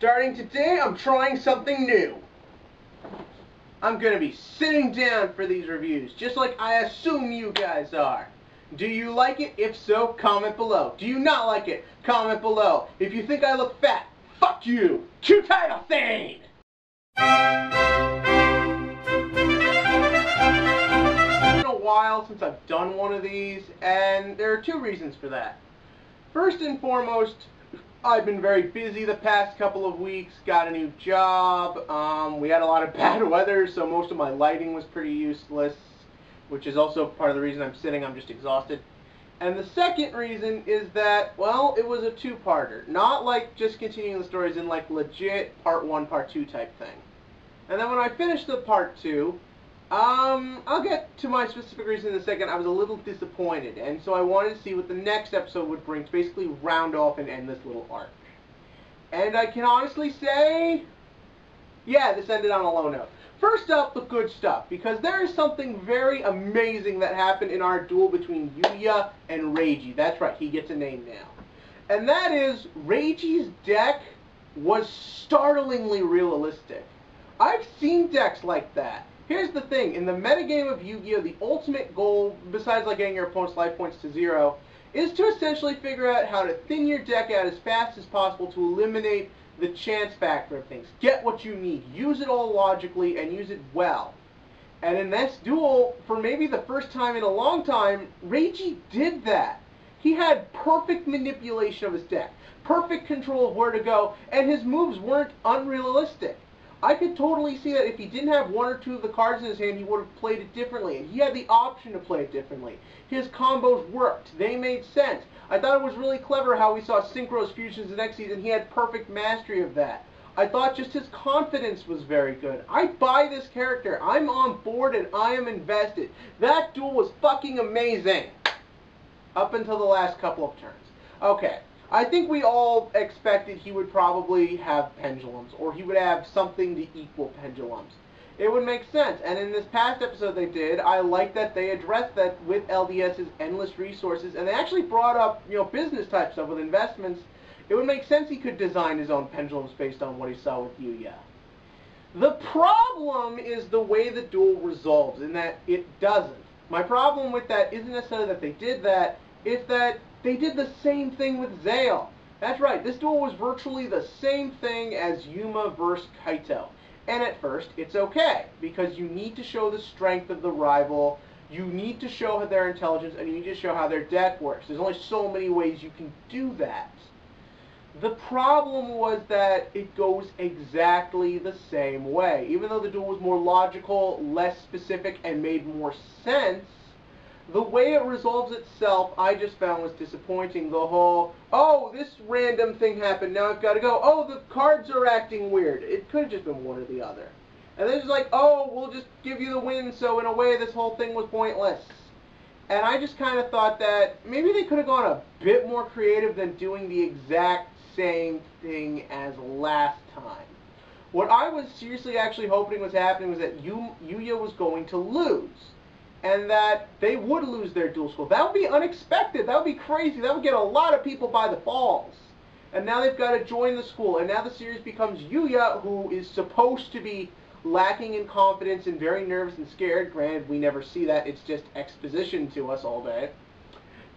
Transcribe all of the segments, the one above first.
Starting today, I'm trying something new. I'm going to be sitting down for these reviews, just like I assume you guys are. Do you like it? If so, comment below. Do you not like it? Comment below. If you think I look fat, fuck you. Cue title scene! It's been a while since I've done one of these, and there are two reasons for that. First and foremost, I've been very busy the past couple of weeks, got a new job, we had a lot of bad weather, so most of my lighting was pretty useless, which is also part of the reason I'm sitting. I'm just exhausted. And the second reason is that, well, it was a two-parter. Not like just continuing the stories in like legit part 1, part 2 type thing. And then when I finished the part 2, I'll get to my specific reason in a second. I was a little disappointed, and so I wanted to see what the next episode would bring to basically round off and end this little arc. And I can honestly say, yeah, this ended on a low note. First up, the good stuff, because there is something very amazing that happened in our duel between Yugioh and Reiji. That's right, he gets a name now. And that is, Reiji's deck was startlingly realistic. I've seen decks like that. Here's the thing, in the metagame of Yu-Gi-Oh, the ultimate goal, besides like getting your opponent's life points to 0, is to essentially figure out how to thin your deck out as fast as possible to eliminate the chance factor of things. Get what you need, use it all logically, and use it well. And in this duel, for maybe the first time in a long time, Reiji did that. He had perfect manipulation of his deck, perfect control of where to go, and his moves weren't unrealistic. I could totally see that if he didn't have one or two of the cards in his hand, he would have played it differently. And he had the option to play it differently. His combos worked. They made sense. I thought it was really clever how we saw synchros, fusions, and Xyz, and he had perfect mastery of that. I thought just his confidence was very good. I buy this character. I'm on board and I am invested. That duel was fucking amazing. Up until the last couple of turns. Okay. I think we all expected he would probably have pendulums, or he would have something to equal pendulums. It would make sense, and in this past episode they did, I like that they addressed that with LDS's endless resources, and they actually brought up, business type stuff with investments. It would make sense he could design his own pendulums based on what he saw with Yugioh. The problem is the way the duel resolves, in that it doesn't. My problem with that isn't necessarily that they did that, it's that they did the same thing with Zale. That's right, this duel was virtually the same thing as Yuma versus Kaito. And at first, it's okay, because you need to show the strength of the rival, you need to show their intelligence, and you need to show how their deck works. There's only so many ways you can do that. The problem was that it goes exactly the same way. Even though the duel was more logical, less specific, and made more sense, the way it resolves itself, I just found was disappointing. The whole, oh, this random thing happened, now I've got to go. Oh, the cards are acting weird. It could have just been one or the other. And then it's like, oh, we'll just give you the win, so in a way this whole thing was pointless. And I just kind of thought that maybe they could have gone a bit more creative than doing the exact same thing as last time. What I was seriously actually hoping was happening was that Yugioh was going to lose. And that they would lose their dual school. That would be unexpected. That would be crazy. That would get a lot of people by the balls. And now they've got to join the school. And now the series becomes Yugioh, who is supposed to be lacking in confidence and very nervous and scared. Granted, we never see that. It's just exposition to us all day.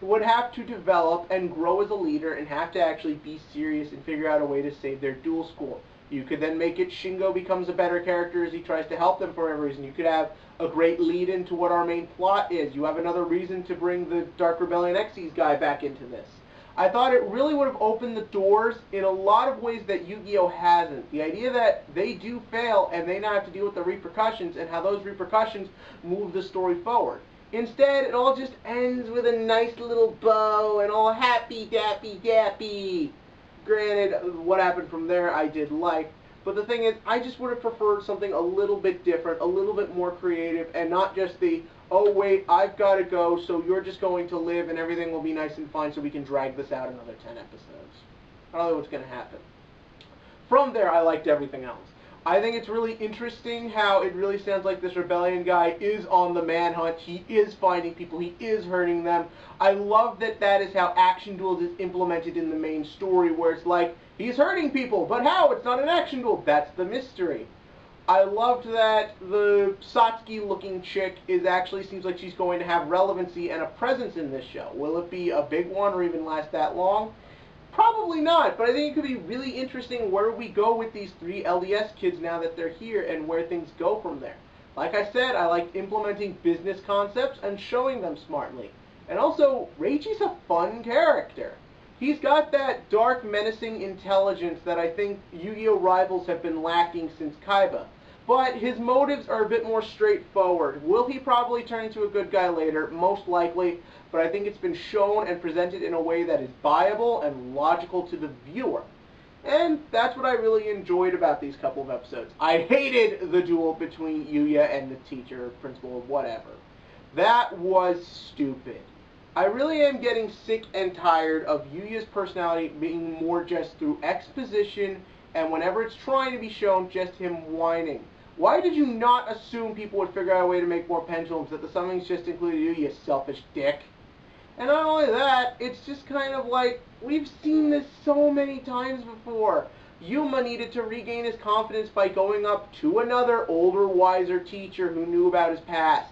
Would have to develop and grow as a leader and have to actually be serious and figure out a way to save their dual school. You could then make it Shingo becomes a better character as he tries to help them for whatever reason. You could have a great lead into what our main plot is. You have another reason to bring the Dark Rebellion Xyz guy back into this. I thought it really would have opened the doors in a lot of ways that Yu-Gi-Oh hasn't. The idea that they do fail and they now have to deal with the repercussions and how those repercussions move the story forward. Instead, it all just ends with a nice little bow and all happy, dappy, dappy. Granted, what happened from there I did like, but the thing is, I just would have preferred something a little bit different, a little bit more creative, and not just the, oh wait, I've got to go, so you're just going to live and everything will be nice and fine so we can drag this out another 10 episodes. I don't know what's going to happen. From there, I liked everything else. I think it's really interesting how it really sounds like this rebellion guy is on the manhunt. He is finding people. He is hurting them. I love that that is how action duels is implemented in the main story, where it's like, he's hurting people, but how? It's not an action duel. That's the mystery. I loved that the Satsuki-looking chick actually seems like she's going to have relevancy and a presence in this show. Will it be a big one or even last that long? Probably not, but I think it could be really interesting where we go with these three LDS kids now that they're here and where things go from there. Like I said, I like implementing business concepts and showing them smartly. And also, Reiji's a fun character. He's got that dark, menacing intelligence that I think Yu-Gi-Oh! Rivals have been lacking since Kaiba. But his motives are a bit more straightforward. Will he probably turn into a good guy later? Most likely, but I think it's been shown and presented in a way that is viable and logical to the viewer. And that's what I really enjoyed about these couple of episodes. I hated the duel between Yuya and the teacher, principal, or whatever. That was stupid. I really am getting sick and tired of Yuya's personality being more just through exposition, and whenever it's trying to be shown, just him whining. Why did you not assume people would figure out a way to make more pendulums, that the summons just included you selfish dick? And not only that, it's just kind of like, we've seen this so many times before. Yuma needed to regain his confidence by going up to another older, wiser teacher who knew about his past.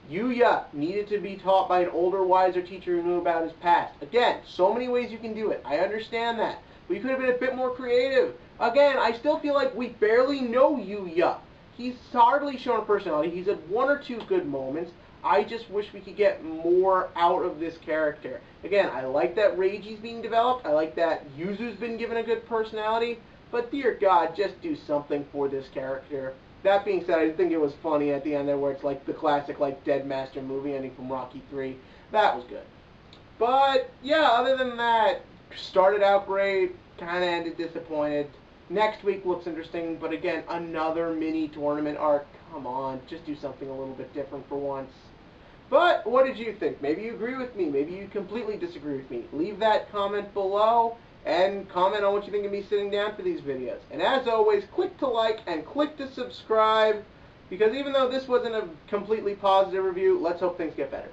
Yuya needed to be taught by an older, wiser teacher who knew about his past. Again, so many ways you can do it. I understand that. But you could have been a bit more creative. Again, I still feel like we barely know Yuya. He's hardly shown a personality. He's had one or two good moments. I just wish we could get more out of this character. Again, I like that Reiji's being developed. I like that Yuzu's been given a good personality. But dear God, just do something for this character. That being said, I think it was funny at the end there where it's like the classic like Dead Master movie ending from Rocky 3. That was good. But yeah, other than that, started out great, kind of ended disappointed. Next week looks interesting, but again, another mini tournament arc. Come on, just do something a little bit different for once. But what did you think? Maybe you agree with me. Maybe you completely disagree with me. Leave that comment below and comment on what you think of me sitting down for these videos. And as always, click to like and click to subscribe, because even though this wasn't a completely positive review, let's hope things get better.